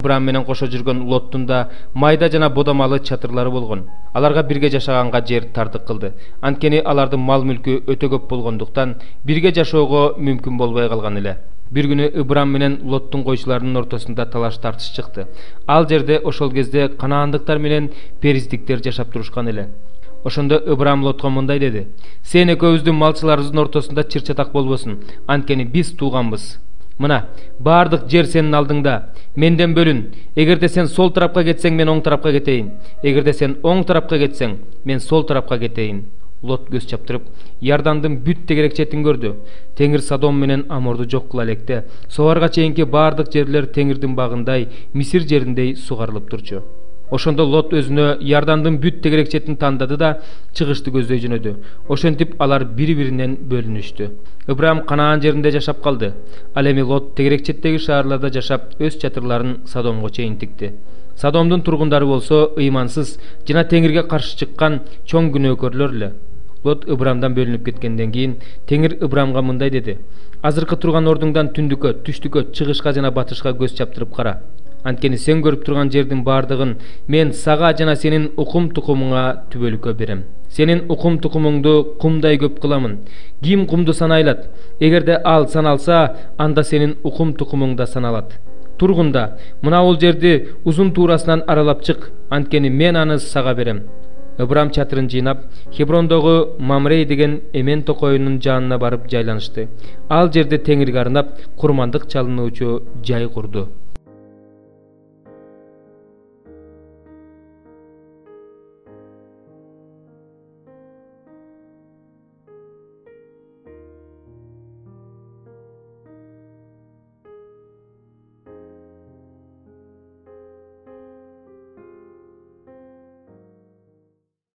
Ыбырам менен кошо жүргөн Лоттун да майда жана бодомалы чатырлары болгон. Аларга бирге жашаганга жер тартык кылды. Анткени алардын мал мүлкү өтө көп болгондуктан бирге жашоого мүмкүн болбой калган эле. Bir günü Ыбырам менен Лоттун койчуларынын ортосунда талаш тартыш чыкты. Ал жерде ошол кезде канаандыктар менен периздиктер жашап турушкан эле. Ошондо Ыбырам Лотко мындай деди: "Сен экөөбүздүн малчыларыбыздын ортосунда чыр-чатак болбосун. Анткени биз тууганбыз. Мына, бардык жер сенин алдыңда. Менден бөлүн. Эгерде сен сол тарапка кетсең, мен оң тарапка кетейин. Эгерде сен оң тарапка кетсең, мен сол тарапка кетейин." Лот көз чаптырып, Ярдандын бүт тегерек четин көрдү. Теңир Содом менен Аморду жок кыла электе. Собарга чейинки бардык жерлер Теңирдин багындай, Мисир жериндей сугарылып турчу. Ошондо Лот өзүнө Ярдандын бүт тегерек четин тандады да чыгышты көздөй жөнөдү. Ошентип алар бири-биринен бөлүнүштү. Ыбырам Канаан жеринде жашап калды. Ал эми Лот тегерек четтеги шаарларда жашап, өз чатырларын Содомго чейин тикти. Содомдун тургундары болсо ыймансыз жана Теңирге каршы чыккан чоң күнөөкөрлөр эле. Лот Ыбырамдан бөлүнүп кеткенден кийин Теңир Ыбырамга мындай деди: "Азыркы турган ордуңдан түндүккө, түштүккө, чыгышка жана батышка көз чаптырып кара. Анткени сен көрүп турган жердин бардыгын мен сага жана сенин укум тукумуңа түбөлүккө берем. Сенин укум тукумуңду кумдай көп кыламын. Ким кумду санайлат? Эгерде ал саналса, анда сенин укум тукумуң да саналат. Тургунда, мына бул жерди узун туурасынан аралап чык, анткени мен аны сага берем." Ыбырам чатырын жыйнап, Хеброндогу Мамрей деген эмен токоюнун жанына барып жайланышты. Ал жерде Теңирге арнап курмандык чалынуучу жай курду.